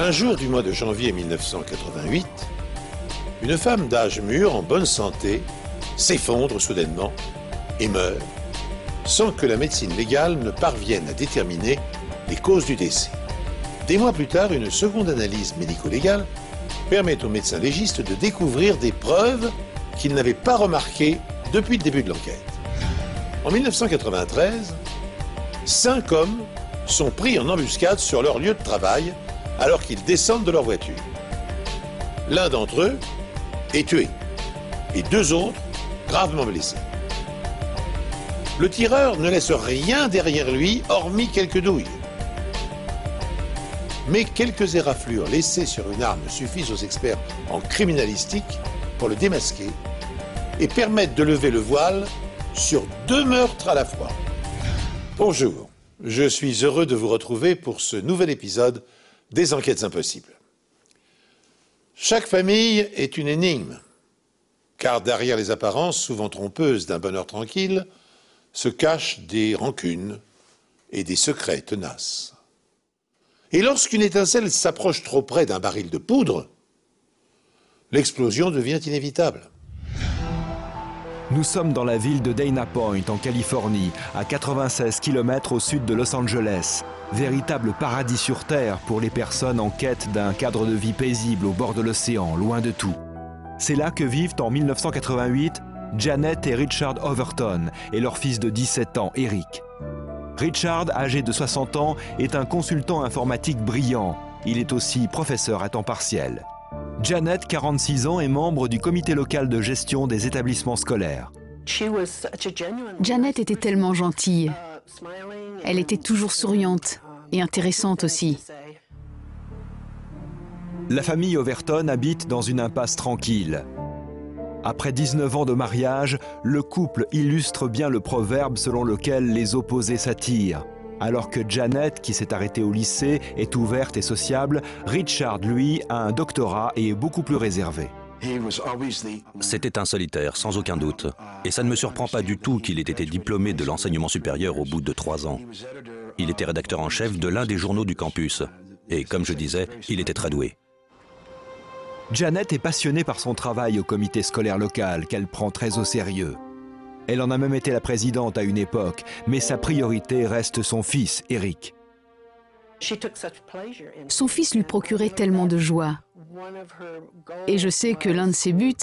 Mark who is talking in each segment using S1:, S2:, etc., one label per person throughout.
S1: Un jour du mois de janvier 1988, une femme d'âge mûr, en bonne santé, s'effondre soudainement et meurt, sans que la médecine légale ne parvienne à déterminer les causes du décès. Des mois plus tard, une seconde analyse médico-légale permet au médecin légiste de découvrir des preuves qu'il n'avait pas remarquées depuis le début de l'enquête. En 1993, 5 hommes sont pris en embuscade sur leur lieu de travail alors qu'ils descendent de leur voiture. L'un d'entre eux est tué et 2 autres gravement blessés. Le tireur ne laisse rien derrière lui hormis quelques douilles. Mais quelques éraflures laissées sur une arme suffisent aux experts en criminalistique pour le démasquer et permettent de lever le voile sur 2 meurtres à la fois. Bonjour, je suis heureux de vous retrouver pour ce nouvel épisode des Enquêtes Impossibles. Chaque famille est une énigme, car derrière les apparences souvent trompeuses d'un bonheur tranquille se cachent des rancunes et des secrets tenaces. Et lorsqu'une étincelle s'approche trop près d'un baril de poudre, l'explosion devient inévitable.
S2: Nous sommes dans la ville de Dana Point, en Californie, à 96 km au sud de Los Angeles. Véritable paradis sur Terre pour les personnes en quête d'un cadre de vie paisible au bord de l'océan, loin de tout. C'est là que vivent en 1988 Janet et Richard Overton et leur fils de 17 ans, Eric. Richard, âgé de 60 ans, est un consultant informatique brillant. Il est aussi professeur à temps partiel. Janet, 46 ans, est membre du comité local de gestion des établissements scolaires.
S3: Janet était tellement gentille. Elle était toujours souriante et intéressante aussi.
S2: La famille Overton habite dans une impasse tranquille. Après 19 ans de mariage, le couple illustre bien le proverbe selon lequel les opposés s'attirent. Alors que Janet, qui s'est arrêtée au lycée, est ouverte et sociable, Richard, lui, a un doctorat et est beaucoup plus réservé.
S4: C'était un solitaire, sans aucun doute. Et ça ne me surprend pas du tout qu'il ait été diplômé de l'enseignement supérieur au bout de 3 ans. Il était rédacteur en chef de l'un des journaux du campus. Et comme je disais, il était très doué.
S2: Janet est passionnée par son travail au comité scolaire local, qu'elle prend très au sérieux. Elle en a même été la présidente à une époque, mais sa priorité reste son fils, Eric.
S3: Son fils lui procurait tellement de joie. Et je sais que l'un de ses buts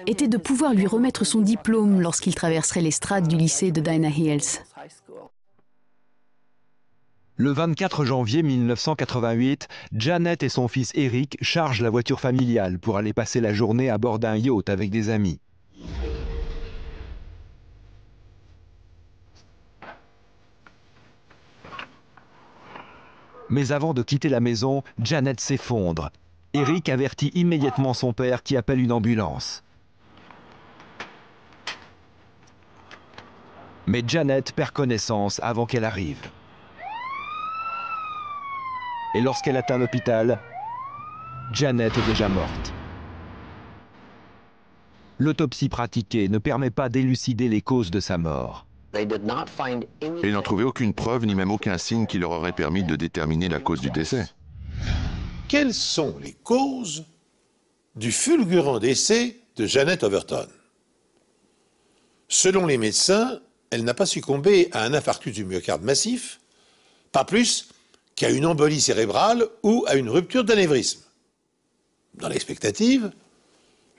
S3: était de pouvoir lui remettre son diplôme lorsqu'il traverserait les strates du lycée de Dana Hills.
S2: Le 24 janvier 1988, Janet et son fils Eric chargent la voiture familiale pour aller passer la journée à bord d'un yacht avec des amis. Mais avant de quitter la maison, Janet s'effondre. Eric avertit immédiatement son père qui appelle une ambulance. Mais Janet perd connaissance avant qu'elle arrive. Et lorsqu'elle atteint l'hôpital, Janet est déjà morte. L'autopsie pratiquée ne permet pas d'élucider les causes de sa mort.
S5: Ils n'ont trouvé aucune preuve ni même aucun signe qui leur aurait permis de déterminer la cause du décès.
S1: Quelles sont les causes du fulgurant décès de Janet Overton? Selon les médecins, elle n'a pas succombé à un infarctus du myocarde massif, pas plus qu'à une embolie cérébrale ou à une rupture d'anévrisme. Dans l'expectative,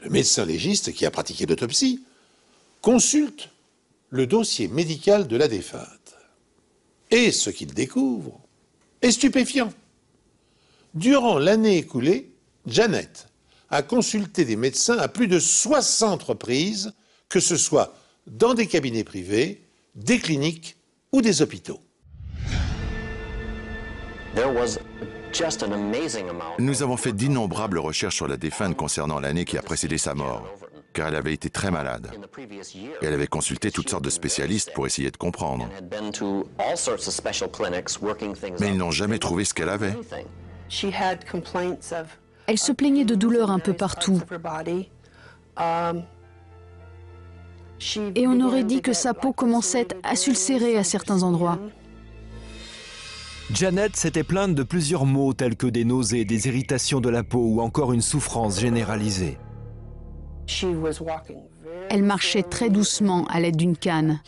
S1: le médecin légiste qui a pratiqué l'autopsie consulte le dossier médical de la défunte. Et ce qu'il découvre est stupéfiant. Durant l'année écoulée, Janet a consulté des médecins à plus de 60 reprises, que ce soit dans des cabinets privés, des cliniques ou des hôpitaux.
S5: Nous avons fait d'innombrables recherches sur la défunte concernant l'année qui a précédé sa mort, car elle avait été très malade. Et elle avait consulté toutes sortes de spécialistes pour essayer de comprendre. Mais ils n'ont jamais trouvé ce qu'elle avait.
S3: Elle se plaignait de douleurs un peu partout. Et on aurait dit que sa peau commençait à s'ulcérer à certains endroits.
S2: Janet s'était plainte de plusieurs maux tels que des nausées, des irritations de la peau ou encore une souffrance généralisée.
S3: Elle marchait très doucement à l'aide d'une canne.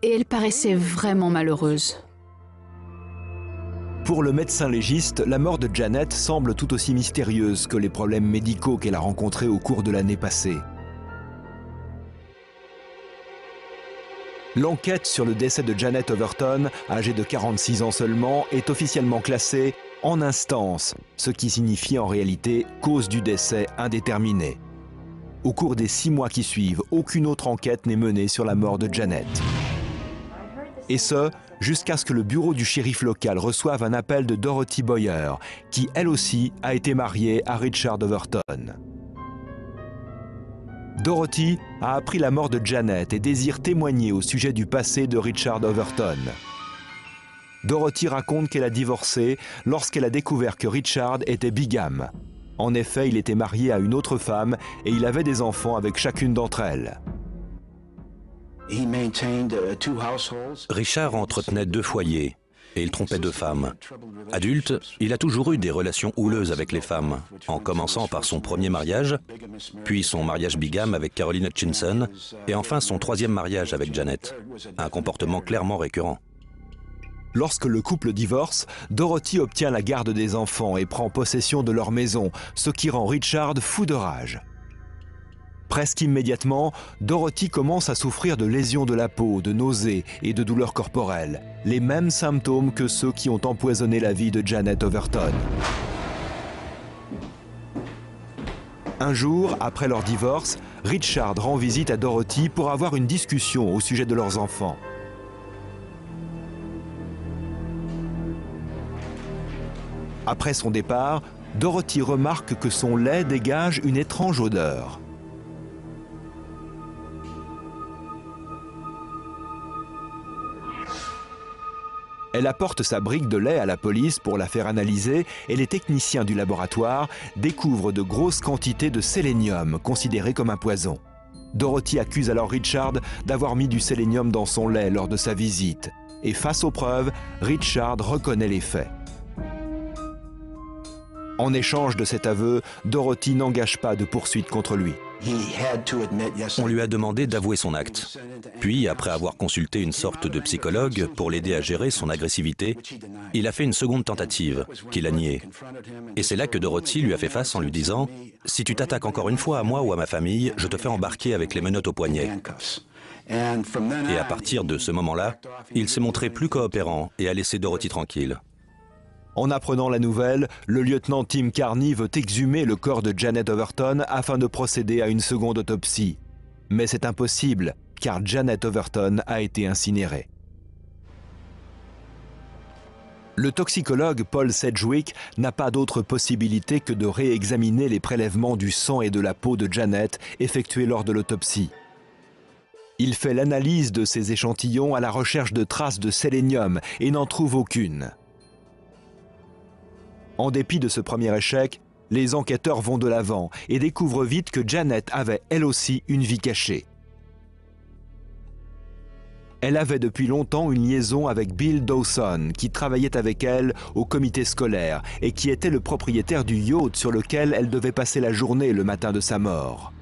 S3: Et elle paraissait vraiment malheureuse.
S2: Pour le médecin légiste, la mort de Janet semble tout aussi mystérieuse que les problèmes médicaux qu'elle a rencontrés au cours de l'année passée. L'enquête sur le décès de Janet Overton, âgée de 46 ans seulement, est officiellement classée en instance, ce qui signifie en réalité cause du décès indéterminée. Au cours des 6 mois qui suivent, aucune autre enquête n'est menée sur la mort de Janet. Et ce, jusqu'à ce que le bureau du shérif local reçoive un appel de Dorothy Boyer, qui elle aussi a été mariée à Richard Overton. Dorothy a appris la mort de Janet et désire témoigner au sujet du passé de Richard Overton. Dorothy raconte qu'elle a divorcé lorsqu'elle a découvert que Richard était bigame. En effet, il était marié à une autre femme et il avait des enfants avec chacune d'entre elles.
S4: Richard entretenait 2 foyers et il trompait 2 femmes. Adulte, il a toujours eu des relations houleuses avec les femmes, en commençant par son premier mariage, puis son mariage bigame avec Caroline Hutchinson, et enfin son 3e mariage avec Janet. Un comportement clairement récurrent.
S2: Lorsque le couple divorce, Dorothy obtient la garde des enfants et prend possession de leur maison, ce qui rend Richard fou de rage. Presque immédiatement, Dorothy commence à souffrir de lésions de la peau, de nausées et de douleurs corporelles, les mêmes symptômes que ceux qui ont empoisonné la vie de Janet Overton. Un jour, après leur divorce, Richard rend visite à Dorothy pour avoir une discussion au sujet de leurs enfants. Après son départ, Dorothy remarque que son lait dégage une étrange odeur. Elle apporte sa brique de lait à la police pour la faire analyser et les techniciens du laboratoire découvrent de grosses quantités de sélénium, considéré comme un poison. Dorothy accuse alors Richard d'avoir mis du sélénium dans son lait lors de sa visite. Et face aux preuves, Richard reconnaît les faits. En échange de cet aveu, Dorothy n'engage pas de poursuite contre lui.
S4: On lui a demandé d'avouer son acte. Puis, après avoir consulté une sorte de psychologue pour l'aider à gérer son agressivité, il a fait une seconde tentative, qu'il a niée. Et c'est là que Dorothy lui a fait face en lui disant « Si tu t'attaques encore une fois à moi ou à ma famille, je te fais embarquer avec les menottes au poignet. » Et à partir de ce moment-là, il s'est montré plus coopérant et a laissé Dorothy tranquille.
S2: En apprenant la nouvelle, le lieutenant Tim Carney veut exhumer le corps de Janet Overton afin de procéder à une seconde autopsie. Mais c'est impossible, car Janet Overton a été incinérée. Le toxicologue Paul Sedgwick n'a pas d'autre possibilité que de réexaminer les prélèvements du sang et de la peau de Janet effectués lors de l'autopsie. Il fait l'analyse de ces échantillons à la recherche de traces de sélénium et n'en trouve aucune. En dépit de ce premier échec, les enquêteurs vont de l'avant et découvrent vite que Janet avait elle aussi une vie cachée. Elle avait depuis longtemps une liaison avec Bill Dawson, qui travaillait avec elle au comité scolaire et qui était le propriétaire du yacht sur lequel elle devait passer la journée le matin de sa mort.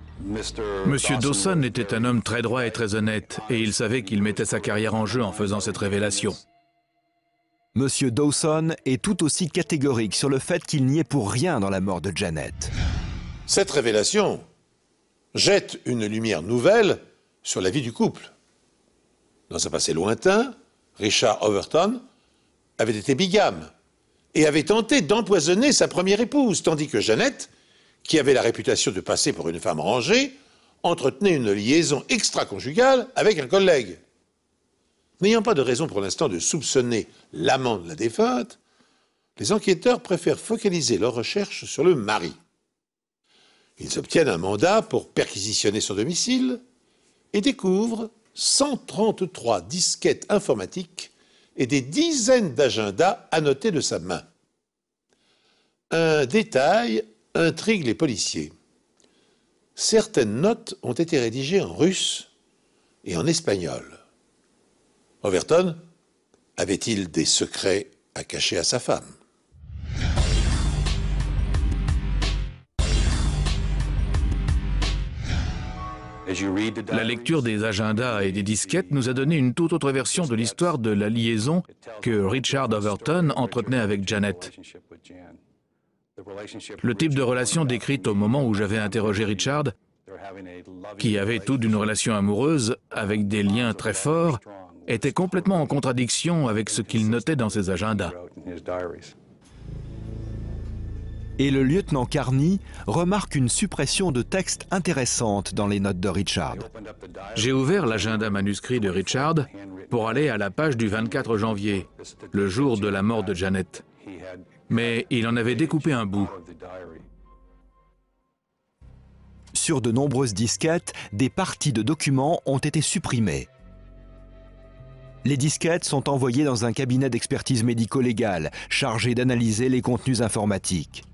S6: Monsieur Dawson était un homme très droit et très honnête, et il savait qu'il mettait sa carrière en jeu en faisant cette révélation.
S2: Monsieur Dawson est tout aussi catégorique sur le fait qu'il n'y est pour rien dans la mort de Janet.
S1: Cette révélation jette une lumière nouvelle sur la vie du couple. Dans un passé lointain, Richard Overton avait été bigame et avait tenté d'empoisonner sa première épouse, tandis que Janet, qui avait la réputation de passer pour une femme rangée, entretenait une liaison extra-conjugale avec un collègue. N'ayant pas de raison pour l'instant de soupçonner l'amant de la défunte, les enquêteurs préfèrent focaliser leurs recherches sur le mari. Ils obtiennent un mandat pour perquisitionner son domicile et découvrent 133 disquettes informatiques et des dizaines d'agendas annotés de sa main. Un détail intrigue les policiers. Certaines notes ont été rédigées en russe et en espagnol. Overton Avait-il des secrets à cacher à sa femme?
S6: La lecture des agendas et des disquettes nous a donné une toute autre version de l'histoire de la liaison que Richard Overton entretenait avec Janet. Le type de relation décrite au moment où j'avais interrogé Richard, qui avait tout d'une relation amoureuse avec des liens très forts, était complètement en contradiction avec ce qu'il notait dans ses agendas.
S2: Et le lieutenant Carney remarque une suppression de texte intéressante dans les notes de Richard.
S6: J'ai ouvert l'agenda manuscrit de Richard pour aller à la page du 24 janvier, le jour de la mort de Janet. Mais il en avait découpé un bout.
S2: Sur de nombreuses disquettes, des parties de documents ont été supprimées. Les disquettes sont envoyées dans un cabinet d'expertise médico-légale chargé d'analyser les contenus informatiques.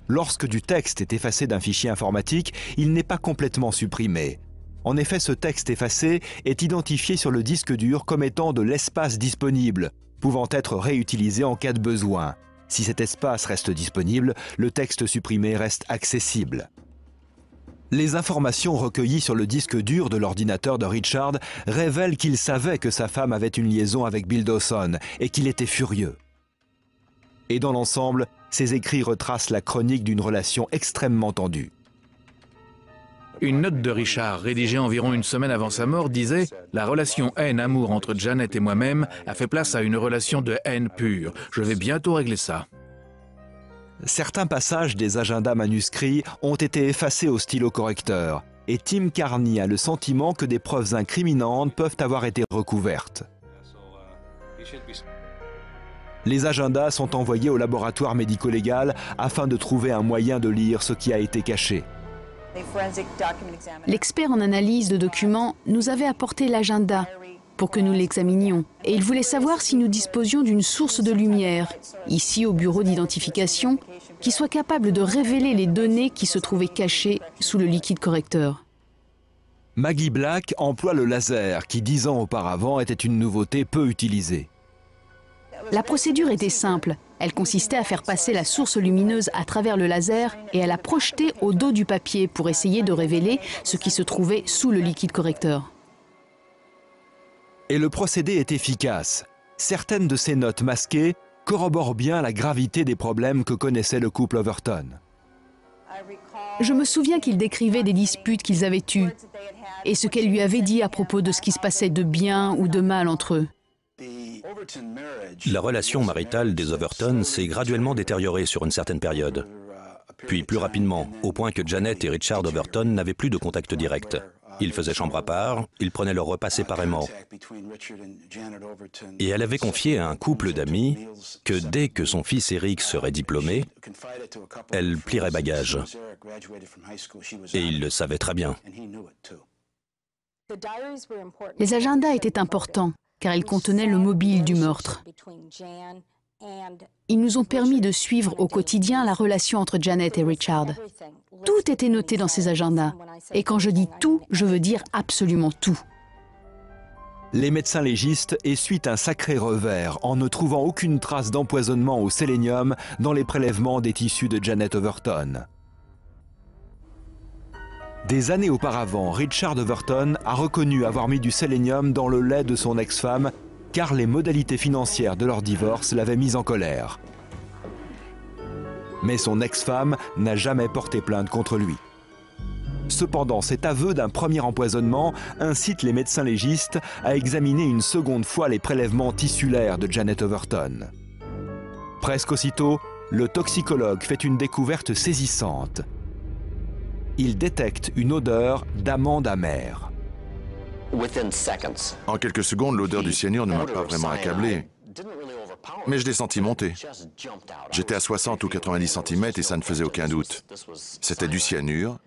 S2: Lorsque du texte est effacé d'un fichier informatique, il n'est pas complètement supprimé. En effet, ce texte effacé est identifié sur le disque dur comme étant de l'espace disponible, pouvant être réutilisé en cas de besoin. Si cet espace reste disponible, le texte supprimé reste accessible. Les informations recueillies sur le disque dur de l'ordinateur de Richard révèlent qu'il savait que sa femme avait une liaison avec Bill Dawson et qu'il était furieux. Et dans l'ensemble, ces écrits retracent la chronique d'une relation extrêmement tendue.
S6: Une note de Richard, rédigée environ une semaine avant sa mort, disait « La relation haine-amour entre Janet et moi-même a fait place à une relation de haine pure. Je vais bientôt régler ça. »
S2: Certains passages des agendas manuscrits ont été effacés au stylo correcteur, et Tim Carney a le sentiment que des preuves incriminantes peuvent avoir été recouvertes. Les agendas sont envoyés au laboratoire médico-légal afin de trouver un moyen de lire ce qui a été caché.
S3: L'expert en analyse de documents nous avait apporté l'agenda pour que nous l'examinions. Et il voulait savoir si nous disposions d'une source de lumière, ici au bureau d'identification, qui soit capable de révéler les données qui se trouvaient cachées sous le liquide correcteur.
S2: Maggie Black emploie le laser qui, 10 ans auparavant, était une nouveauté peu utilisée.
S3: La procédure était simple. Elle consistait à faire passer la source lumineuse à travers le laser et à la projeter au dos du papier pour essayer de révéler ce qui se trouvait sous le liquide correcteur.
S2: Et le procédé est efficace. Certaines de ces notes masquées corroborent bien la gravité des problèmes que connaissait le couple Overton.
S3: Je me souviens qu'il décrivait des disputes qu'ils avaient eues et ce qu'elle lui avait dit à propos de ce qui se passait de bien ou de mal entre eux.
S4: La relation maritale des Overton s'est graduellement détériorée sur une certaine période. Puis plus rapidement, au point que Janet et Richard Overton n'avaient plus de contact direct. Ils faisaient chambre à part, ils prenaient leur repas séparément. Et elle avait confié à un couple d'amis que dès que son fils Eric serait diplômé, elle plierait bagage. Et il le savait très bien.
S3: Les agendas étaient importants, car ils contenaient le mobile du meurtre. Ils nous ont permis de suivre au quotidien la relation entre Janet et Richard. Tout était noté dans ces agendas. Et quand je dis tout, je veux dire absolument tout.
S2: Les médecins légistes essuient un sacré revers en ne trouvant aucune trace d'empoisonnement au sélénium dans les prélèvements des tissus de Janet Overton. Des années auparavant, Richard Overton a reconnu avoir mis du sélénium dans le lait de son ex-femme car les modalités financières de leur divorce l'avaient mis en colère. Mais son ex-femme n'a jamais porté plainte contre lui. Cependant, cet aveu d'un premier empoisonnement incite les médecins légistes à examiner une seconde fois les prélèvements tissulaires de Janet Overton. Presque aussitôt, le toxicologue fait une découverte saisissante. Il détecte une odeur d'amande amère.
S5: En quelques secondes, l'odeur du cyanure ne m'a pas vraiment accablé, mais je l'ai senti monter. J'étais à 60 ou 90 cm et ça ne faisait aucun doute. C'était du cyanure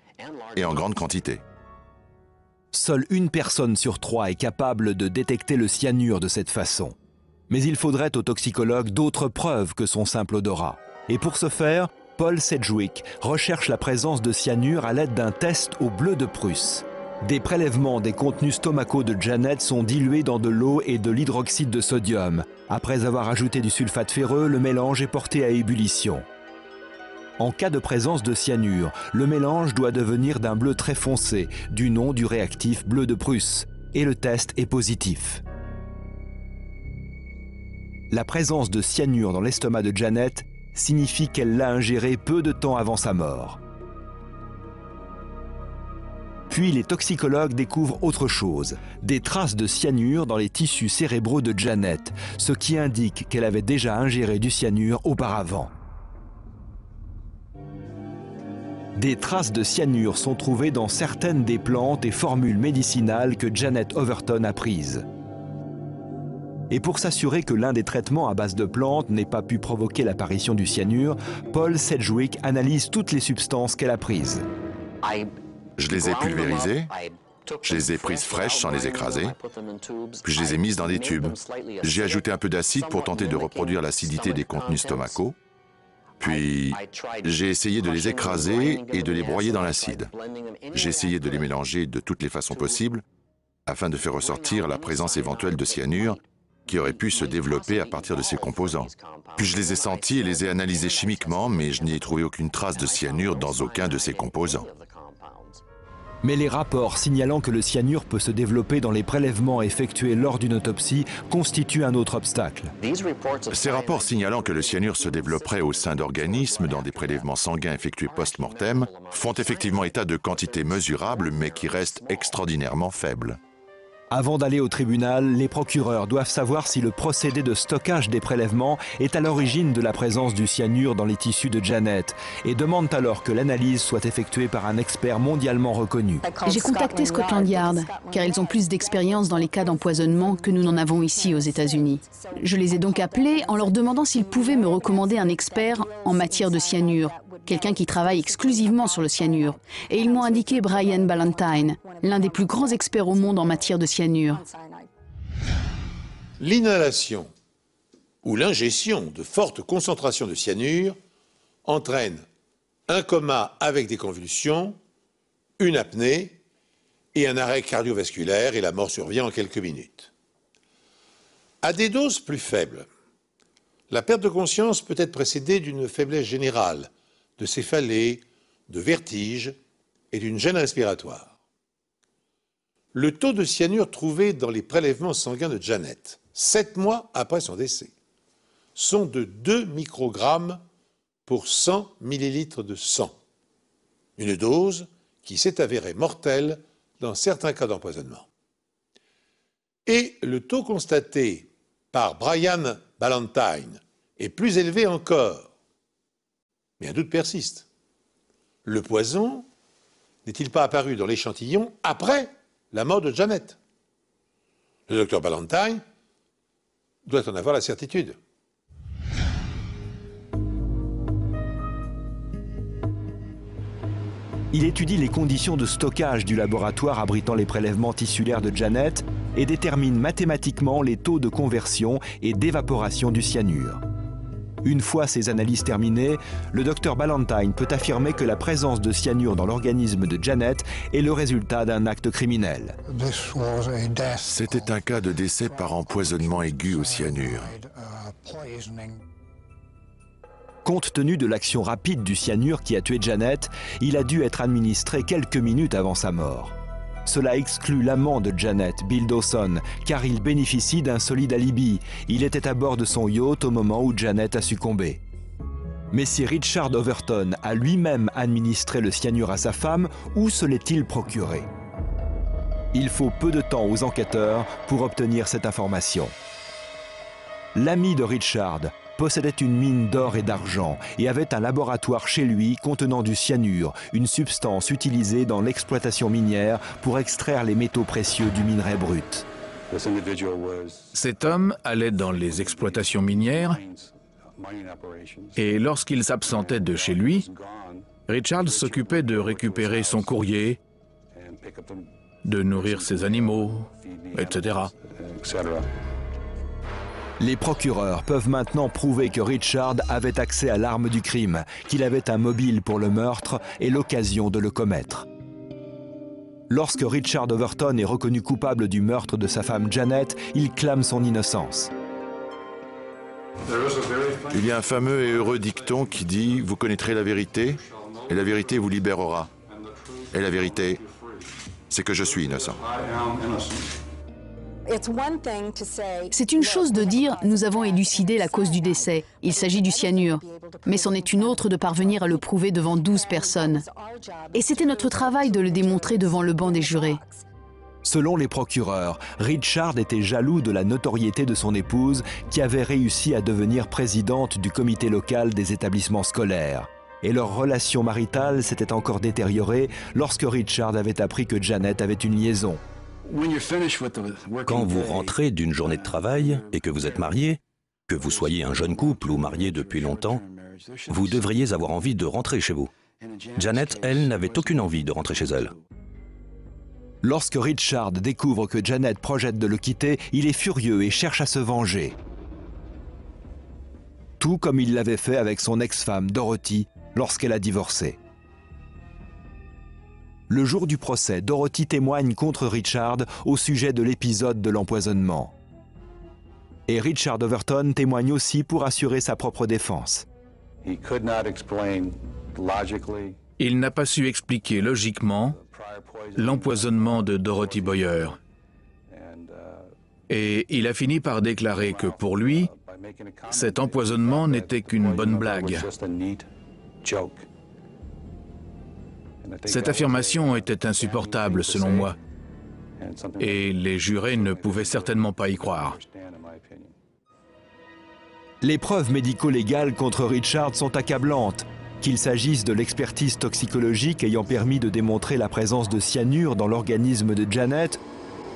S5: et en grande quantité.
S2: Seule une personne sur 3 est capable de détecter le cyanure de cette façon. Mais il faudrait au toxicologue d'autres preuves que son simple odorat. Et pour ce faire, Paul Sedgwick recherche la présence de cyanure à l'aide d'un test au bleu de Prusse. Des prélèvements des contenus stomacaux de Janet sont dilués dans de l'eau et de l'hydroxyde de sodium. Après avoir ajouté du sulfate ferreux, le mélange est porté à ébullition. En cas de présence de cyanure, le mélange doit devenir d'un bleu très foncé, du nom du réactif bleu de Prusse, et le test est positif. La présence de cyanure dans l'estomac de Janet signifie qu'elle l'a ingéré peu de temps avant sa mort. Puis les toxicologues découvrent autre chose, des traces de cyanure dans les tissus cérébraux de Janet, ce qui indique qu'elle avait déjà ingéré du cyanure auparavant. Des traces de cyanure sont trouvées dans certaines des plantes et formules médicinales que Janet Overton a prises. Et pour s'assurer que l'un des traitements à base de plantes n'ait pas pu provoquer l'apparition du cyanure, Paul Sedgwick analyse toutes les substances qu'elle a prises.
S5: Je les ai pulvérisées, je les ai prises fraîches sans les écraser, puis je les ai mises dans des tubes. J'ai ajouté un peu d'acide pour tenter de reproduire l'acidité des contenus stomacaux. Puis, j'ai essayé de les écraser et de les broyer dans l'acide. J'ai essayé de les mélanger de toutes les façons possibles afin de faire ressortir la présence éventuelle de cyanure qui aurait pu se développer à partir de ces composants. Puis je les ai sentis et les ai analysés chimiquement, mais je n'y ai trouvé aucune trace de cyanure dans aucun de ces composants.
S2: Mais les rapports signalant que le cyanure peut se développer dans les prélèvements effectués lors d'une autopsie constituent un autre obstacle.
S5: Ces rapports signalant que le cyanure se développerait au sein d'organismes dans des prélèvements sanguins effectués post-mortem font effectivement état de quantités mesurables mais qui restent extraordinairement faibles.
S2: Avant d'aller au tribunal, les procureurs doivent savoir si le procédé de stockage des prélèvements est à l'origine de la présence du cyanure dans les tissus de Janet et demandent alors que l'analyse soit effectuée par un expert mondialement reconnu.
S3: J'ai contacté Scotland Yard, car ils ont plus d'expérience dans les cas d'empoisonnement que nous n'en avons ici aux États-Unis. Je les ai donc appelés en leur demandant s'ils pouvaient me recommander un expert en matière de cyanure, quelqu'un qui travaille exclusivement sur le cyanure. Et ils m'ont indiqué Brian Ballantyne, l'un des plus grands experts au monde en matière de cyanure.
S1: L'inhalation ou l'ingestion de fortes concentrations de cyanure entraîne un coma avec des convulsions, une apnée et un arrêt cardiovasculaire, et la mort survient en quelques minutes. À des doses plus faibles, la perte de conscience peut être précédée d'une faiblesse générale, de céphalée, de vertige et d'une gêne respiratoire. Le taux de cyanure trouvé dans les prélèvements sanguins de Janet, 7 mois après son décès, sont de 2 microgrammes pour 100 millilitres de sang. Une dose qui s'est avérée mortelle dans certains cas d'empoisonnement. Et le taux constaté par Brian Ballantyne est plus élevé encore. Mais un doute persiste. Le poison n'est-il pas apparu dans l'échantillon après la mort de Janet? Le docteur Ballantyne doit en avoir la certitude.
S2: Il étudie les conditions de stockage du laboratoire abritant les prélèvements tissulaires de Janet et détermine mathématiquement les taux de conversion et d'évaporation du cyanure. Une fois ces analyses terminées, le docteur Ballantyne peut affirmer que la présence de cyanure dans l'organisme de Janet est le résultat d'un acte criminel.
S5: C'était un cas de décès par empoisonnement aigu au cyanure.
S2: Compte tenu de l'action rapide du cyanure qui a tué Janet, il a dû être administré quelques minutes avant sa mort. Cela exclut l'amant de Janet, Bill Dawson, car il bénéficie d'un solide alibi. Il était à bord de son yacht au moment où Janet a succombé. Mais si Richard Overton a lui-même administré le cyanure à sa femme, où se l'est-il procuré? Il faut peu de temps aux enquêteurs pour obtenir cette information. L'ami de Richard possédait une mine d'or et d'argent et avait un laboratoire chez lui contenant du cyanure, une substance utilisée dans l'exploitation minière pour extraire les métaux précieux du minerai brut.
S6: Cet homme allait dans les exploitations minières et lorsqu'il s'absentait de chez lui, Richard s'occupait de récupérer son courrier, de nourrir ses animaux, etc.
S2: Les procureurs peuvent maintenant prouver que Richard avait accès à l'arme du crime, qu'il avait un mobile pour le meurtre et l'occasion de le commettre. Lorsque Richard Overton est reconnu coupable du meurtre de sa femme Janet, il clame son innocence.
S5: Il y a un fameux et heureux dicton qui dit « Vous connaîtrez la vérité, et la vérité vous libérera. » Et la vérité, c'est que je suis innocent.
S3: C'est une chose de dire « nous avons élucidé la cause du décès, il s'agit du cyanure », mais c'en est une autre de parvenir à le prouver devant 12 personnes. Et c'était notre travail de le démontrer devant le banc des jurés.
S2: Selon les procureurs, Richard était jaloux de la notoriété de son épouse qui avait réussi à devenir présidente du comité local des établissements scolaires. Et leur relation maritale s'était encore détériorée lorsque Richard avait appris que Janet avait une liaison.
S4: Quand vous rentrez d'une journée de travail et que vous êtes marié, que vous soyez un jeune couple ou marié depuis longtemps, vous devriez avoir envie de rentrer chez vous. Janet, elle, n'avait aucune envie de rentrer chez elle.
S2: Lorsque Richard découvre que Janet projette de le quitter, il est furieux et cherche à se venger. Tout comme il l'avait fait avec son ex-femme Dorothy lorsqu'elle a divorcé. Le jour du procès, Dorothy témoigne contre Richard au sujet de l'épisode de l'empoisonnement. Et Richard Overton témoigne aussi pour assurer sa propre défense.
S6: Il n'a pas su expliquer logiquement l'empoisonnement de Dorothy Boyer. Et il a fini par déclarer que pour lui, cet empoisonnement n'était qu'une bonne blague. Cette affirmation était insupportable selon moi, et les jurés ne pouvaient certainement pas y croire.
S2: Les preuves médico-légales contre Richard sont accablantes. Qu'il s'agisse de l'expertise toxicologique ayant permis de démontrer la présence de cyanure dans l'organisme de Janet,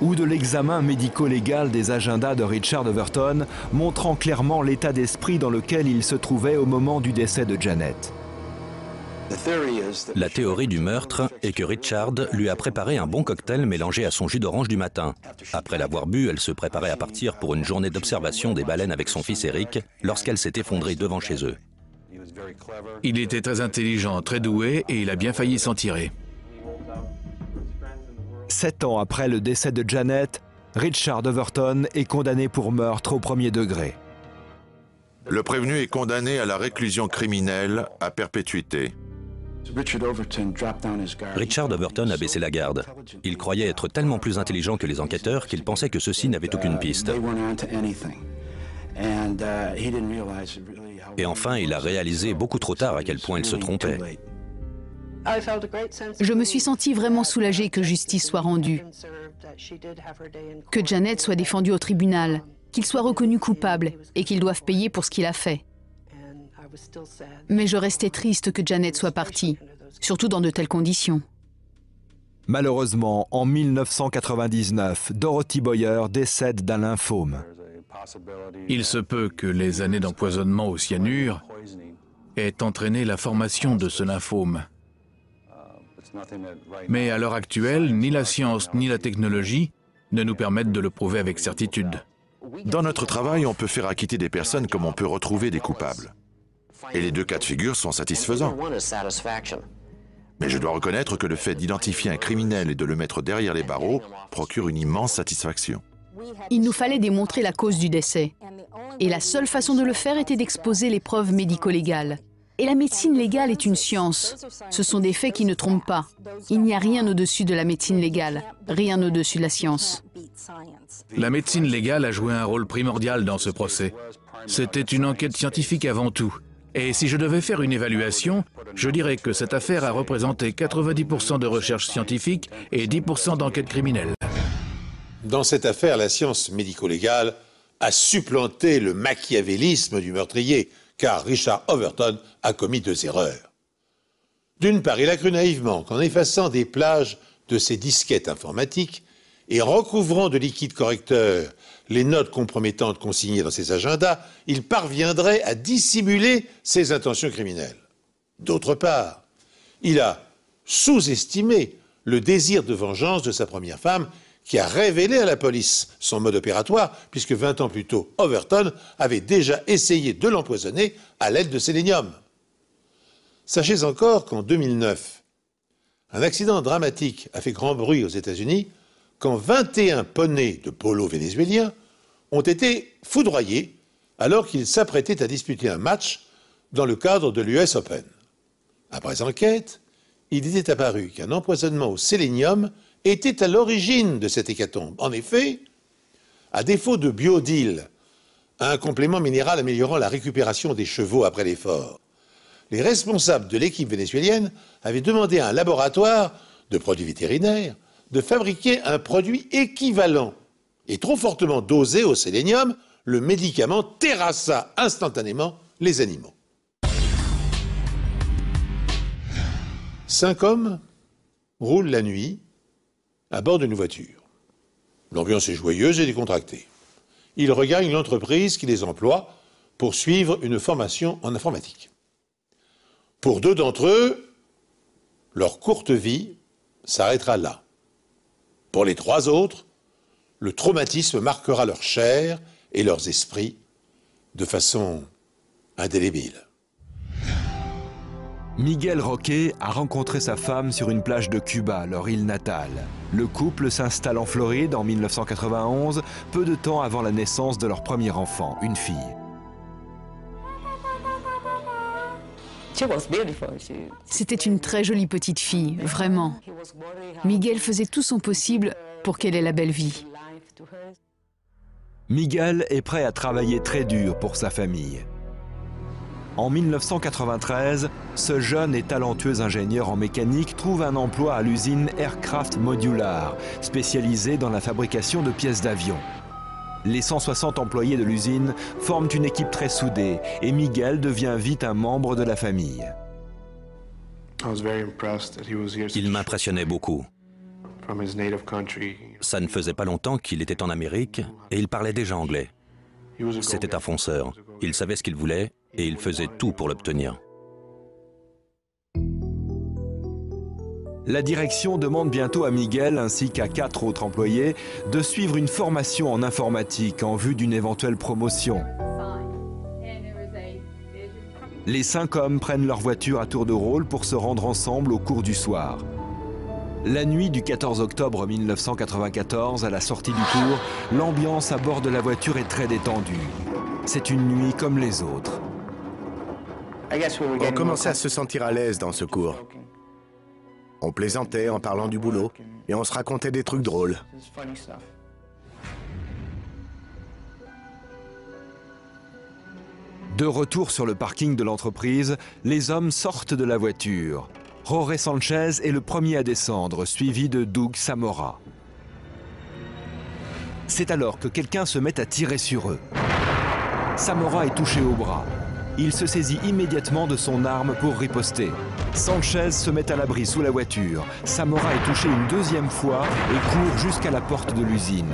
S2: ou de l'examen médico-légal des agendas de Richard Overton, montrant clairement l'état d'esprit dans lequel il se trouvait au moment du décès de Janet.
S4: La théorie du meurtre est que Richard lui a préparé un bon cocktail mélangé à son jus d'orange du matin. Après l'avoir bu, elle se préparait à partir pour une journée d'observation des baleines avec son fils Eric lorsqu'elle s'est effondrée devant chez eux.
S6: Il était très intelligent, très doué, et il a bien failli s'en tirer.
S2: 7 ans après le décès de Janet, Richard Overton est condamné pour meurtre au premier degré.
S5: Le prévenu est condamné à la réclusion criminelle à perpétuité.
S4: Richard Overton a baissé la garde. Il croyait être tellement plus intelligent que les enquêteurs qu'il pensait que ceux-ci n'avaient aucune piste. Et enfin, il a réalisé beaucoup trop tard à quel point il se trompait.
S3: Je me suis sentie vraiment soulagée que justice soit rendue, que Janet soit défendue au tribunal, qu'il soit reconnu coupable et qu'il doive payer pour ce qu'il a fait. Mais je restais triste que Janet soit partie, surtout dans de telles conditions.
S2: Malheureusement, en 1999, Dorothy Boyer décède d'un lymphome.
S6: Il se peut que les années d'empoisonnement au cyanure aient entraîné la formation de ce lymphome. Mais à l'heure actuelle, ni la science ni la technologie ne nous permettent de le prouver avec certitude.
S5: Dans notre travail, on peut faire acquitter des personnes comme on peut retrouver des coupables. Et les deux cas de figure sont satisfaisants. Mais je dois reconnaître que le fait d'identifier un criminel et de le mettre derrière les barreaux procure une immense satisfaction.
S3: Il nous fallait démontrer la cause du décès. Et la seule façon de le faire était d'exposer les preuves médico-légales. Et la médecine légale est une science. Ce sont des faits qui ne trompent pas. Il n'y a rien au-dessus de la médecine légale, rien au-dessus de la science.
S6: La médecine légale a joué un rôle primordial dans ce procès. C'était une enquête scientifique avant tout. Et si je devais faire une évaluation, je dirais que cette affaire a représenté 90% de recherche scientifique et 10% d'enquête criminelle.
S1: Dans cette affaire, la science médico-légale a supplanté le machiavélisme du meurtrier, car Richard Overton a commis 2 erreurs. D'une part, il a cru naïvement qu'en effaçant des plages de ses disquettes informatiques et en recouvrant de liquide correcteur les notes compromettantes consignées dans ses agendas, il parviendrait à dissimuler ses intentions criminelles. D'autre part, il a sous-estimé le désir de vengeance de sa première femme qui a révélé à la police son mode opératoire, puisque 20 ans plus tôt, Overton avait déjà essayé de l'empoisonner à l'aide de sélénium. Sachez encore qu'en 2009, Un accident dramatique a fait grand bruit aux États-Unis quand 21 poneys de polo vénézuéliens ont été foudroyés alors qu'ils s'apprêtaient à disputer un match dans le cadre de l'US Open. Après enquête, il était apparu qu'un empoisonnement au sélénium était à l'origine de cette hécatombe. En effet, à défaut de biodyle, un complément minéral améliorant la récupération des chevaux après l'effort, les responsables de l'équipe vénézuélienne avaient demandé à un laboratoire de produits vétérinaires de fabriquer un produit équivalent. Et trop fortement dosé au sélénium, le médicament terrassa instantanément les animaux. 5 hommes roulent la nuit à bord d'une voiture. L'ambiance est joyeuse et décontractée. Ils regagnent l'entreprise qui les emploie pour suivre une formation en informatique. Pour 2 d'entre eux, leur courte vie s'arrêtera là. Pour les 3 autres, le traumatisme marquera leur chair et leurs esprits de façon indélébile.
S2: Miguel Roque a rencontré sa femme sur une plage de Cuba, leur île natale. Le couple s'installe en Floride en 1991, peu de temps avant la naissance de leur premier enfant, une fille.
S3: C'était une très jolie petite fille, vraiment. Miguel faisait tout son possible pour qu'elle ait la belle vie.
S2: Miguel est prêt à travailler très dur pour sa famille. En 1993, ce jeune et talentueux ingénieur en mécanique trouve un emploi à l'usine Aircraft Modular, spécialisée dans la fabrication de pièces d'avion. Les 160 employés de l'usine forment une équipe très soudée et Miguel devient vite un membre de la famille.
S4: Il m'impressionnait beaucoup. Ça ne faisait pas longtemps qu'il était en Amérique et il parlait déjà anglais. C'était un fonceur. Il savait ce qu'il voulait et il faisait tout pour l'obtenir.
S2: La direction demande bientôt à Miguel ainsi qu'à 4 autres employés de suivre une formation en informatique en vue d'une éventuelle promotion. Les 5 hommes prennent leur voiture à tour de rôle pour se rendre ensemble au cours du soir. La nuit du 14 octobre 1994, à la sortie du cours, l'ambiance à bord de la voiture est très détendue. C'est une nuit comme les autres.
S7: On commençait à se sentir à l'aise dans ce cours. On plaisantait en parlant du boulot et on se racontait des trucs drôles.
S2: De retour sur le parking de l'entreprise, les hommes sortent de la voiture. Jorge Sanchez est le premier à descendre, suivi de Doug Samora. C'est alors que quelqu'un se met à tirer sur eux. Samora est touché au bras. Il se saisit immédiatement de son arme pour riposter. Sanchez se met à l'abri sous la voiture. Samora est touché une 2e fois et court jusqu'à la porte de l'usine.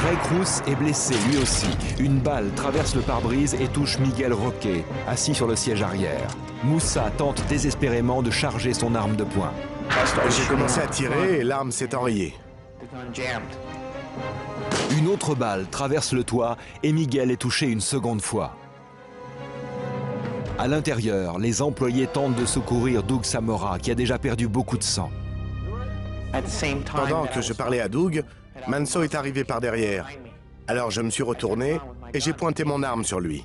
S2: Ray Cruz est blessé lui aussi. Une balle traverse le pare-brise et touche Miguel Roque, assis sur le siège arrière. Moussa tente désespérément de charger son arme de poing.
S7: J'ai commencé à tirer et l'arme s'est enrayée.
S2: Une autre balle traverse le toit et Miguel est touché une 2e fois. À l'intérieur, les employés tentent de secourir Doug Samora, qui a déjà perdu beaucoup de sang.
S7: Pendant que je parlais à Doug, Manso est arrivé par derrière. Alors je me suis retourné et j'ai pointé mon arme sur lui.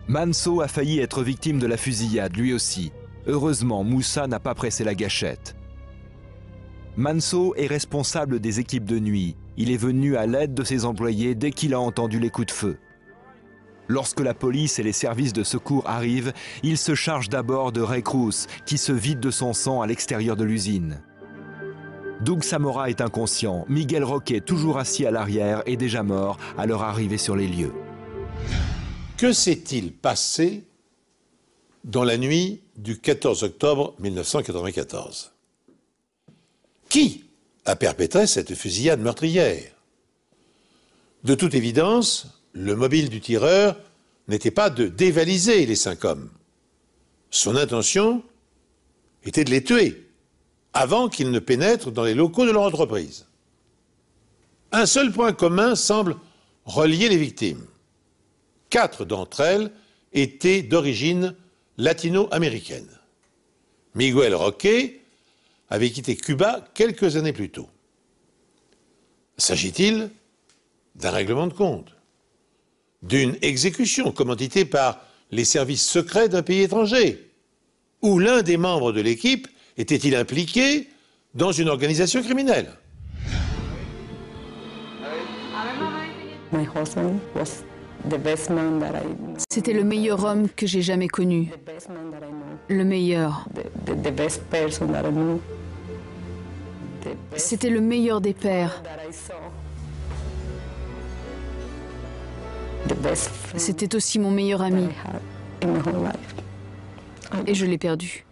S2: Manso a failli être victime de la fusillade, lui aussi. Heureusement, Moussa n'a pas pressé la gâchette. Manso est responsable des équipes de nuit. Il est venu à l'aide de ses employés dès qu'il a entendu les coups de feu. Lorsque la police et les services de secours arrivent, il se charge d'abord de Ray Cruz, qui se vide de son sang à l'extérieur de l'usine. Doug Samora est inconscient. Miguel Roque, toujours assis à l'arrière, est déjà mort à leur arrivée sur les lieux.
S1: Que s'est-il passé dans la nuit du 14 octobre 1994 ? Qui a perpétré cette fusillade meurtrière ? De toute évidence, le mobile du tireur n'était pas de dévaliser les 5 hommes. Son intention était de les tuer avant qu'ils ne pénètrent dans les locaux de leur entreprise. Un seul point commun semble relier les victimes. 4 d'entre elles étaient d'origine latino-américaine. Miguel Roque avait quitté Cuba quelques années plus tôt. S'agit-il d'un règlement de compte, d'une exécution commanditée par les services secrets d'un pays étranger, ou l'un des membres de l'équipe était-il impliqué dans une organisation criminelle?
S3: C'était le meilleur homme que j'ai jamais connu. Le meilleur. C'était le meilleur des pères. C'était aussi mon meilleur ami. Et je l'ai perdu.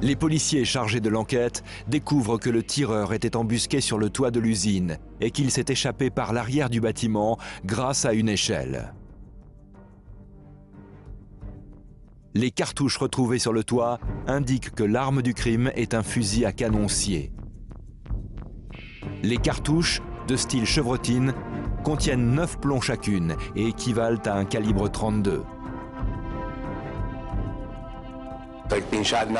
S2: Les policiers chargés de l'enquête découvrent que le tireur était embusqué sur le toit de l'usine et qu'il s'est échappé par l'arrière du bâtiment grâce à une échelle. Les cartouches retrouvées sur le toit indiquent que l'arme du crime est un fusil à canon scié. Les cartouches, de style chevrotine, contiennent 9 plombs chacune et équivalent à un calibre 32.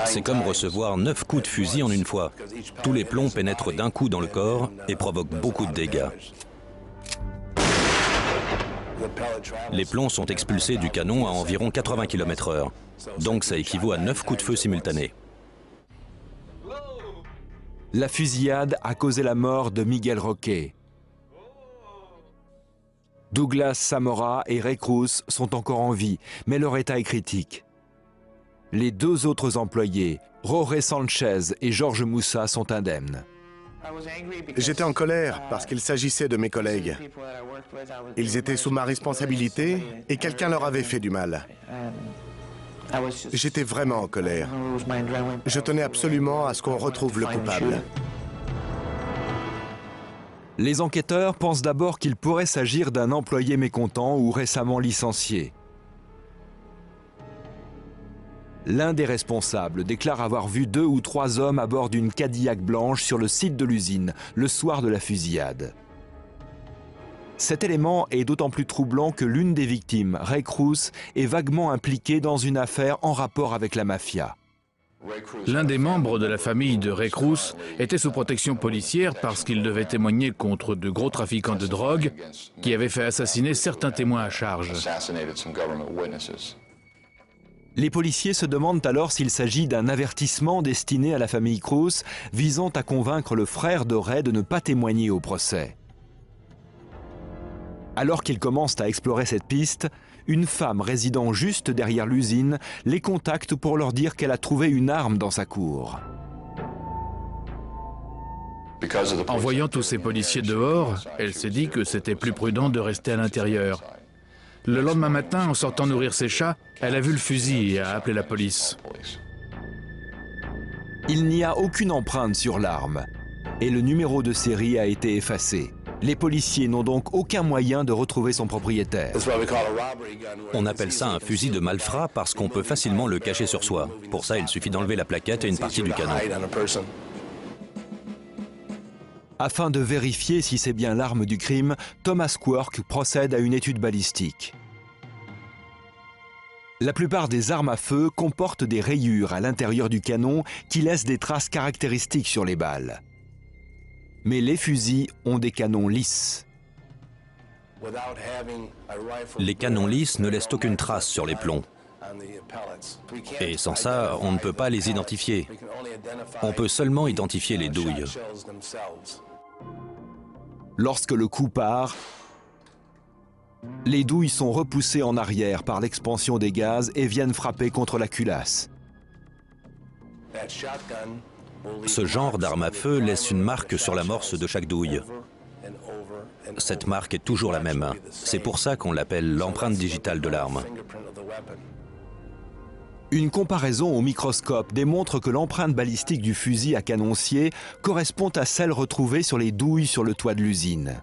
S4: C'est comme recevoir 9 coups de fusil en une fois. Tous les plombs pénètrent d'un coup dans le corps et provoquent beaucoup de dégâts. Les plombs sont expulsés du canon à environ 80 km/h. Donc ça équivaut à 9 coups de feu simultanés.
S2: La fusillade a causé la mort de Miguel Roque. Douglas Samora et Ray Cruz sont encore en vie, mais leur état est critique. Les 2 autres employés, Jorge Sanchez et George Moussa, sont indemnes.
S7: J'étais en colère parce qu'il s'agissait de mes collègues. Ils étaient sous ma responsabilité et quelqu'un leur avait fait du mal. J'étais vraiment en colère. Je tenais absolument à ce qu'on retrouve le coupable.
S2: Les enquêteurs pensent d'abord qu'il pourrait s'agir d'un employé mécontent ou récemment licencié. L'un des responsables déclare avoir vu 2 ou 3 hommes à bord d'une Cadillac blanche sur le site de l'usine, le soir de la fusillade. Cet élément est d'autant plus troublant que l'une des victimes, Ray Cruz, est vaguement impliquée dans une affaire en rapport avec la mafia.
S6: L'un des membres de la famille de Ray Cruz était sous protection policière parce qu'il devait témoigner contre de gros trafiquants de drogue qui avaient fait assassiner certains témoins à charge.
S2: Les policiers se demandent alors s'il s'agit d'un avertissement destiné à la famille Cruz visant à convaincre le frère de Ray de ne pas témoigner au procès. Alors qu'ils commencent à explorer cette piste, une femme résidant juste derrière l'usine les contacte pour leur dire qu'elle a trouvé une arme dans sa cour.
S6: En voyant tous ces policiers dehors, elle s'est dit que c'était plus prudent de rester à l'intérieur. Le lendemain matin, en sortant nourrir ses chats, elle a vu le fusil et a appelé la police.
S2: Il n'y a aucune empreinte sur l'arme et le numéro de série a été effacé. Les policiers n'ont donc aucun moyen de retrouver son propriétaire.
S4: On appelle ça un fusil de malfrat parce qu'on peut facilement le cacher sur soi. Pour ça, il suffit d'enlever la plaquette et une partie du canon.
S2: Afin de vérifier si c'est bien l'arme du crime, Thomas Quirk procède à une étude balistique. La plupart des armes à feu comportent des rayures à l'intérieur du canon qui laissent des traces caractéristiques sur les balles. Mais les fusils ont des canons lisses.
S4: Les canons lisses ne laissent aucune trace sur les plombs. Et sans ça, on ne peut pas les identifier. On peut seulement identifier les douilles.
S2: Lorsque le coup part, les douilles sont repoussées en arrière par l'expansion des gaz et viennent frapper contre la culasse.
S4: Ce genre d'arme à feu laisse une marque sur l'amorce de chaque douille. Cette marque est toujours la même. C'est pour ça qu'on l'appelle l'empreinte digitale de l'arme.
S2: Une comparaison au microscope démontre que l'empreinte balistique du fusil à canon scié correspond à celle retrouvée sur les douilles sur le toit de l'usine.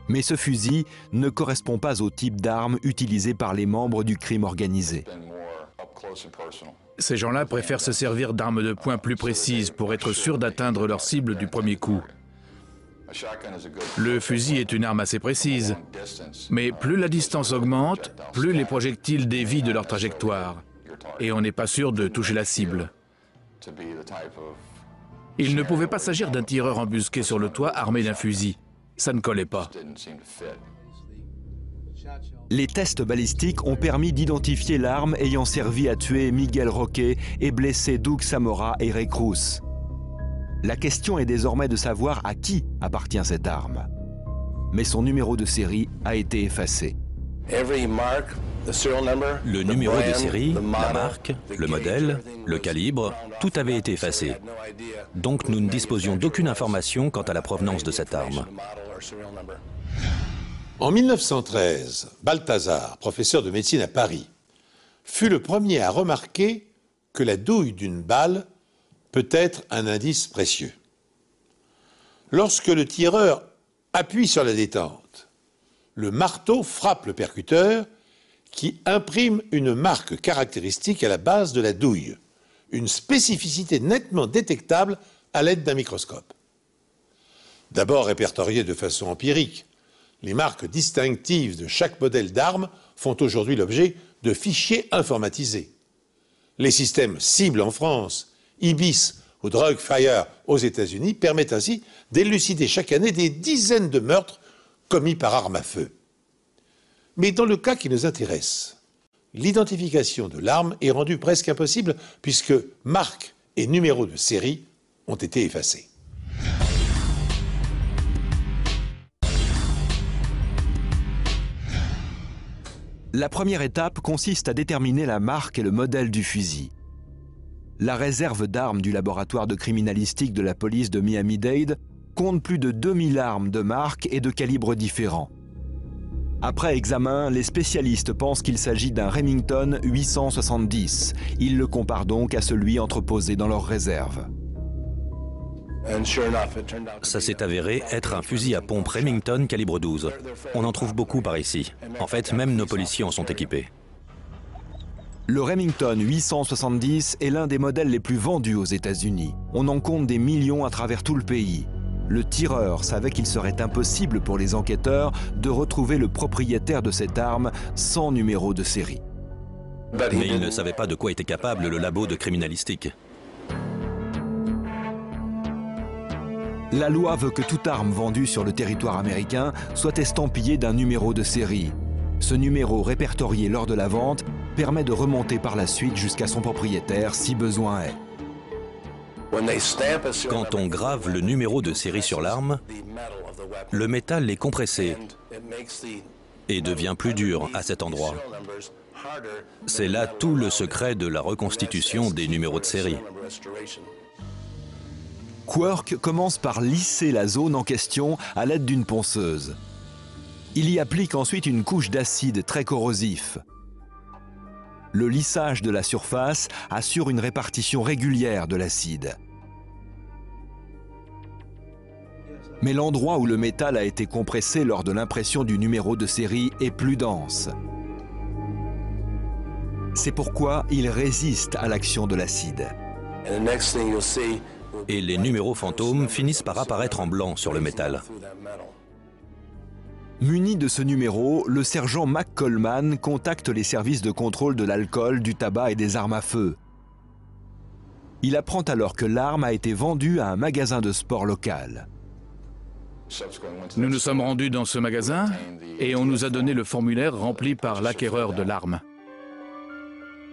S2: Mais ce fusil ne correspond pas au type d'arme utilisé par les membres du crime organisé.
S6: Ces gens-là préfèrent se servir d'armes de poing plus précises pour être sûrs d'atteindre leur cible du premier coup. Le fusil est une arme assez précise, mais plus la distance augmente, plus les projectiles dévient de leur trajectoire, et on n'est pas sûr de toucher la cible. Il ne pouvait pas s'agir d'un tireur embusqué sur le toit armé d'un fusil. Ça ne collait pas.
S2: Les tests balistiques ont permis d'identifier l'arme ayant servi à tuer Miguel Roque et blesser Doug Samora et Ray Cruz. La question est désormais de savoir à qui appartient cette arme. Mais son numéro de série a été effacé.
S4: Le numéro de série, la marque, le modèle, le calibre, tout avait été effacé. Donc nous ne disposions d'aucune information quant à la provenance de cette arme.
S1: En 1913, Balthazar, professeur de médecine à Paris, fut le premier à remarquer que la douille d'une balle peut être un indice précieux. Lorsque le tireur appuie sur la détente, le marteau frappe le percuteur qui imprime une marque caractéristique à la base de la douille, une spécificité nettement détectable à l'aide d'un microscope. D'abord répertoriées de façon empirique, les marques distinctives de chaque modèle d'arme font aujourd'hui l'objet de fichiers informatisés. Les systèmes cibles en France, IBIS ou DrugFire aux États-Unis permettent ainsi d'élucider chaque année des dizaines de meurtres commis par arme à feu. Mais dans le cas qui nous intéresse, l'identification de l'arme est rendue presque impossible puisque marque et numéro de série ont été effacés.
S2: La première étape consiste à déterminer la marque et le modèle du fusil. La réserve d'armes du laboratoire de criminalistique de la police de Miami-Dade compte plus de 2000 armes de marques et de calibres différents. Après examen, les spécialistes pensent qu'il s'agit d'un Remington 870. Ils le comparent donc à celui entreposé dans leur réserve.
S4: Ça s'est avéré être un fusil à pompe Remington calibre 12. On en trouve beaucoup par ici. En fait, même nos policiers en sont équipés.
S2: Le Remington 870 est l'un des modèles les plus vendus aux États-Unis. On en compte des millions à travers tout le pays. Le tireur savait qu'il serait impossible pour les enquêteurs de retrouver le propriétaire de cette arme sans numéro de série.
S4: Mais il ne savait pas de quoi était capable le labo de criminalistique.
S2: La loi veut que toute arme vendue sur le territoire américain soit estampillée d'un numéro de série. Ce numéro répertorié lors de la vente permet de remonter par la suite jusqu'à son propriétaire si besoin est.
S4: Quand on grave le numéro de série sur l'arme, le métal est compressé et devient plus dur à cet endroit. C'est là tout le secret de la reconstitution des numéros de série.
S2: Quirk commence par lisser la zone en question à l'aide d'une ponceuse. Il y applique ensuite une couche d'acide très corrosif. Le lissage de la surface assure une répartition régulière de l'acide. Mais l'endroit où le métal a été compressé lors de l'impression du numéro de série est plus dense. C'est pourquoi il résiste à l'action de l'acide.
S4: Et les numéros fantômes finissent par apparaître en blanc sur le métal.
S2: Muni de ce numéro, le sergent Mac Coleman contacte les services de contrôle de l'alcool, du tabac et des armes à feu. Il apprend alors que l'arme a été vendue à un magasin de sport local.
S6: Nous nous sommes rendus dans ce magasin et on nous a donné le formulaire rempli par l'acquéreur de l'arme.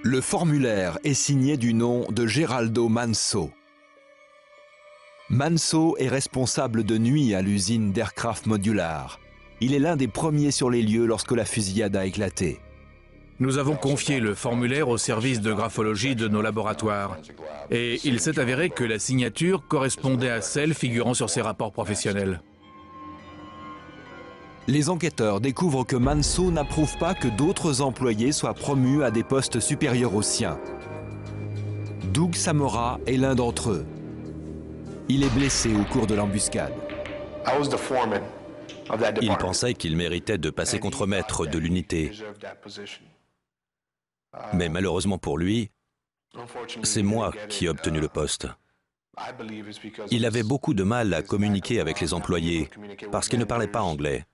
S2: Le formulaire est signé du nom de Geraldo Manso. Manso est responsable de nuit à l'usine d'Aircraft Modular. Il est l'un des premiers sur les lieux lorsque la fusillade a éclaté.
S6: Nous avons confié le formulaire au service de graphologie de nos laboratoires. Et il s'est avéré que la signature correspondait à celle figurant sur ses rapports professionnels.
S2: Les enquêteurs découvrent que Manso n'approuve pas que d'autres employés soient promus à des postes supérieurs aux siens. Doug Samora est l'un d'entre eux. Il est blessé au cours de l'embuscade.
S4: Il pensait qu'il méritait de passer contremaître de l'unité. Mais malheureusement pour lui, c'est moi qui ai obtenu le poste. Il avait beaucoup de mal à communiquer avec les employés parce qu'il ne parlait pas anglais.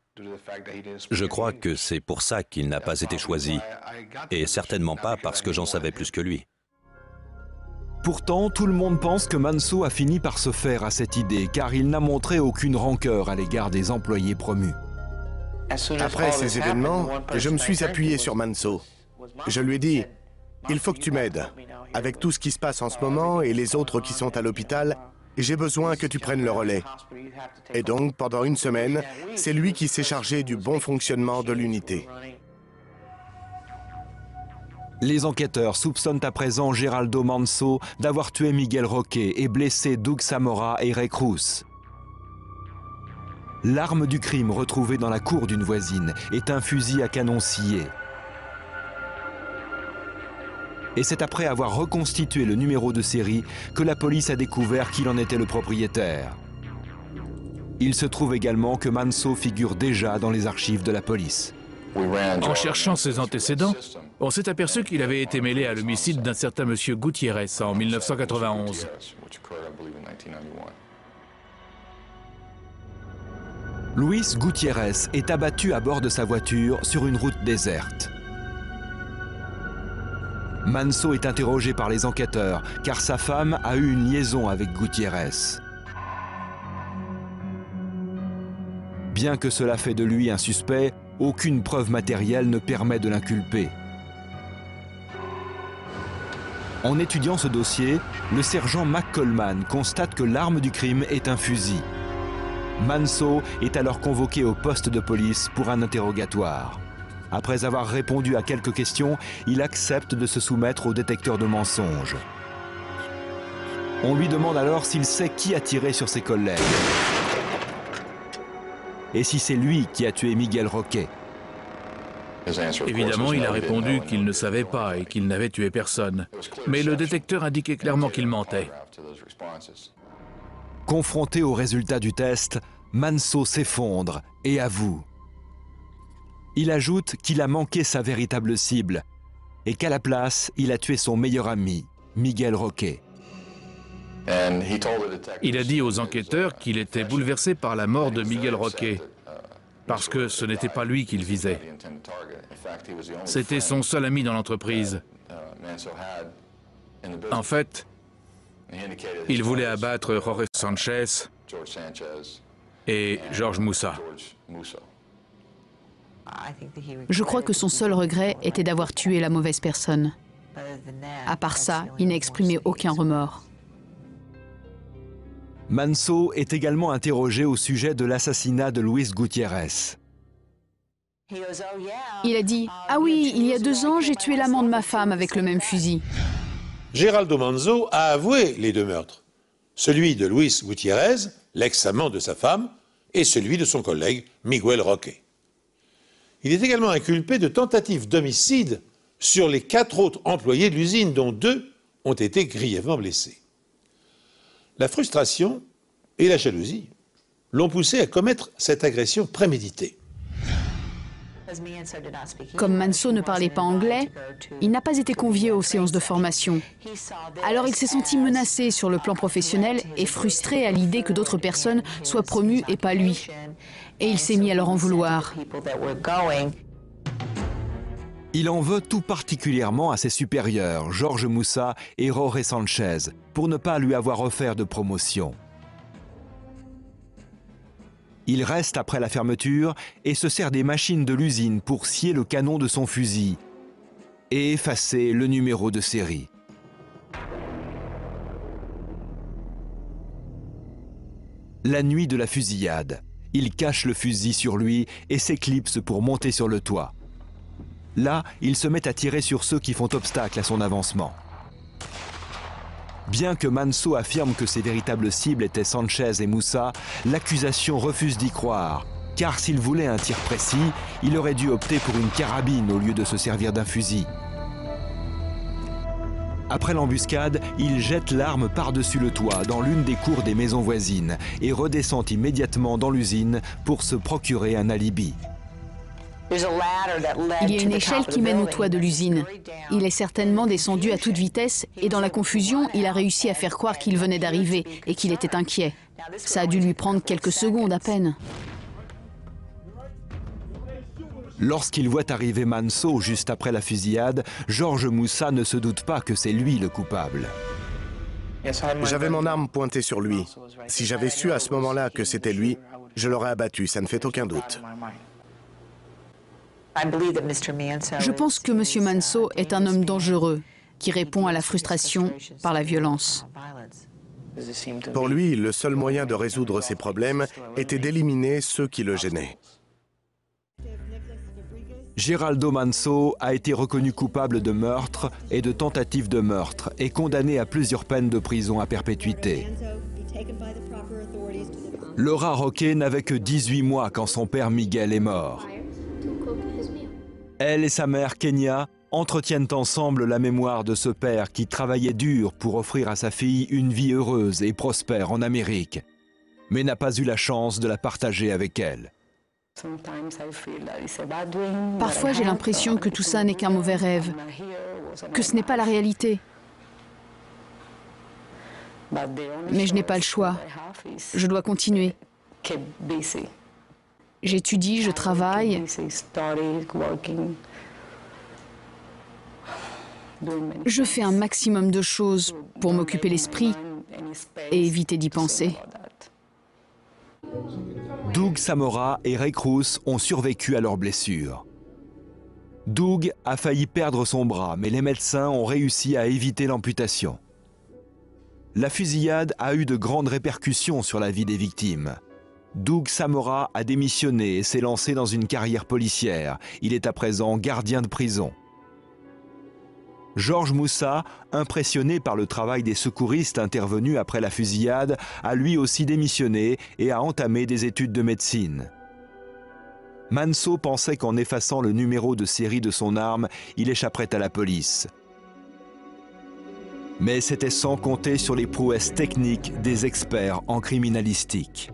S4: Je crois que c'est pour ça qu'il n'a pas été choisi, et certainement pas parce que j'en savais plus que lui.
S2: Pourtant, tout le monde pense que Manso a fini par se faire à cette idée, car il n'a montré aucune rancœur à l'égard des employés promus.
S7: Après ces événements, je me suis appuyé sur Manso. Je lui ai dit, il faut que tu m'aides. Avec tout ce qui se passe en ce moment et les autres qui sont à l'hôpital, j'ai besoin que tu prennes le relais. Et donc, pendant une semaine, c'est lui qui s'est chargé du bon fonctionnement de l'unité.
S2: Les enquêteurs soupçonnent à présent Geraldo Manso d'avoir tué Miguel Roque et blessé Doug Samora et Ray Cruz. L'arme du crime retrouvée dans la cour d'une voisine est un fusil à canon scié. Et c'est après avoir reconstitué le numéro de série que la police a découvert qu'il en était le propriétaire. Il se trouve également que Manso figure déjà dans les archives de la police.
S6: En cherchant ses antécédents, on s'est aperçu qu'il avait été mêlé à l'homicide d'un certain monsieur Gutiérrez en 1991.
S2: Luis Gutiérrez est abattu à bord de sa voiture sur une route déserte. Manso est interrogé par les enquêteurs car sa femme a eu une liaison avec Gutiérrez. Bien que cela fait de lui un suspect, aucune preuve matérielle ne permet de l'inculper. En étudiant ce dossier, le sergent McCollman constate que l'arme du crime est un fusil. Manso est alors convoqué au poste de police pour un interrogatoire. Après avoir répondu à quelques questions, il accepte de se soumettre au détecteur de mensonges. On lui demande alors s'il sait qui a tiré sur ses collègues et si c'est lui qui a tué Miguel Roque.
S6: Évidemment, il a répondu qu'il ne savait pas et qu'il n'avait tué personne. Mais le détecteur indiquait clairement qu'il mentait.
S2: Confronté au résultat du test, Manso s'effondre et avoue. Il ajoute qu'il a manqué sa véritable cible et qu'à la place, il a tué son meilleur ami, Miguel Roque.
S6: Il a dit aux enquêteurs qu'il était bouleversé par la mort de Miguel Roque, parce que ce n'était pas lui qu'il visait. C'était son seul ami dans l'entreprise. En fait, il voulait abattre Jorge Sanchez et George Moussa.
S3: Je crois que son seul regret était d'avoir tué la mauvaise personne. À part ça, il n'a exprimé aucun remords.
S2: Manso est également interrogé au sujet de l'assassinat de Luis Gutiérrez.
S3: Il a dit « Ah oui, il y a 2 ans, j'ai tué l'amant de ma femme avec le même fusil. »
S1: Geraldo Manso a avoué les 2 meurtres. Celui de Luis Gutiérrez, l'ex-amant de sa femme, et celui de son collègue Miguel Roque. Il est également inculpé de tentative d'homicide sur les 4 autres employés de l'usine, dont 2 ont été grièvement blessés. La frustration et la jalousie l'ont poussé à commettre cette agression préméditée.
S3: Comme Manso ne parlait pas anglais, il n'a pas été convié aux séances de formation. Alors il s'est senti menacé sur le plan professionnel et frustré à l'idée que d'autres personnes soient promues et pas lui. Et il s'est mis à leur en vouloir.
S2: Il en veut tout particulièrement à ses supérieurs, George Moussa et Jorge Sanchez, pour ne pas lui avoir offert de promotion. Il reste après la fermeture et se sert des machines de l'usine pour scier le canon de son fusil et effacer le numéro de série. La nuit de la fusillade, il cache le fusil sur lui et s'éclipse pour monter sur le toit. Là, il se met à tirer sur ceux qui font obstacle à son avancement. Bien que Manso affirme que ses véritables cibles étaient Sanchez et Moussa, l'accusation refuse d'y croire, car s'il voulait un tir précis, il aurait dû opter pour une carabine au lieu de se servir d'un fusil. Après l'embuscade, il jette l'arme par-dessus le toit dans l'une des cours des maisons voisines et redescend immédiatement dans l'usine pour se procurer un alibi.
S3: Il y a une échelle qui mène au toit de l'usine. Il est certainement descendu à toute vitesse et dans la confusion, il a réussi à faire croire qu'il venait d'arriver et qu'il était inquiet. Ça a dû lui prendre quelques secondes à peine.
S2: Lorsqu'il voit arriver Manso juste après la fusillade, Georges Moussa ne se doute pas que c'est lui le coupable.
S7: J'avais mon arme pointée sur lui. Si j'avais su à ce moment-là que c'était lui, je l'aurais abattu, ça ne fait aucun doute.
S3: Je pense que M. Manso est un homme dangereux qui répond à la frustration par la violence.
S7: Pour lui, le seul moyen de résoudre ses problèmes était d'éliminer ceux qui le gênaient.
S2: Geraldo Manso a été reconnu coupable de meurtre et de tentative de meurtre et condamné à plusieurs peines de prison à perpétuité. Laura Roque n'avait que 18 mois quand son père Miguel est mort. Elle et sa mère Kenya entretiennent ensemble la mémoire de ce père qui travaillait dur pour offrir à sa fille une vie heureuse et prospère en Amérique, mais n'a pas eu la chance de la partager avec elle.
S3: Parfois, j'ai l'impression que tout ça n'est qu'un mauvais rêve, que ce n'est pas la réalité. Mais je n'ai pas le choix. Je dois continuer. J'étudie, je travaille. Je fais un maximum de choses pour m'occuper l'esprit et éviter d'y penser.
S2: Doug Samora et Ray Cruz ont survécu à leurs blessures. Doug a failli perdre son bras, mais les médecins ont réussi à éviter l'amputation. La fusillade a eu de grandes répercussions sur la vie des victimes. Doug Samora a démissionné et s'est lancé dans une carrière policière. Il est à présent gardien de prison. Georges Moussa, impressionné par le travail des secouristes intervenus après la fusillade, a lui aussi démissionné et a entamé des études de médecine. Manso pensait qu'en effaçant le numéro de série de son arme, il échapperait à la police. Mais c'était sans compter sur les prouesses techniques des experts en criminalistique.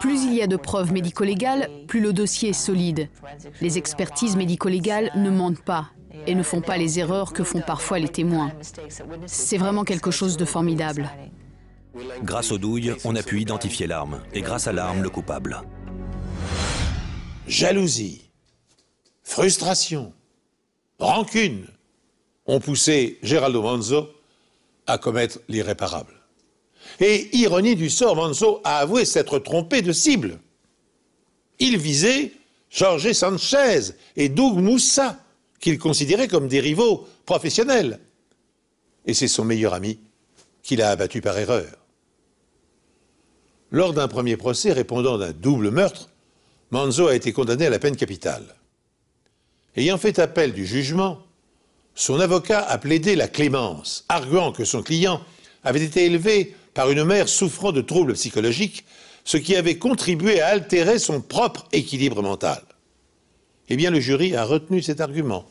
S3: Plus il y a de preuves médico-légales, plus le dossier est solide. Les expertises médico-légales ne mentent pas et ne font pas les erreurs que font parfois les témoins. C'est vraiment quelque chose de formidable.
S4: Grâce aux douilles, on a pu identifier l'arme, et grâce à l'arme, le coupable.
S1: Jalousie, frustration, rancune ont poussé Geraldo Manso à commettre l'irréparable. Et, ironie du sort, Manso a avoué s'être trompé de cible. Il visait Jorge Sanchez et Doug Moussa, qu'il considérait comme des rivaux professionnels. Et c'est son meilleur ami qu'il a abattu par erreur. Lors d'un premier procès répondant d'un double meurtre, Manso a été condamné à la peine capitale. Ayant fait appel du jugement, son avocat a plaidé la clémence, arguant que son client avait été élevé par une mère souffrant de troubles psychologiques, ce qui avait contribué à altérer son propre équilibre mental. Eh bien, le jury a retenu cet argument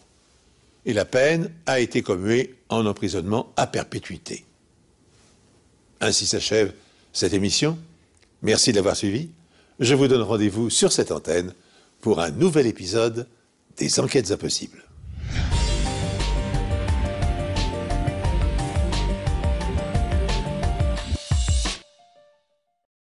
S1: et la peine a été commuée en emprisonnement à perpétuité. Ainsi s'achève cette émission. Merci de l'avoir suivi. Je vous donne rendez-vous sur cette antenne pour un nouvel épisode des Enquêtes Impossibles.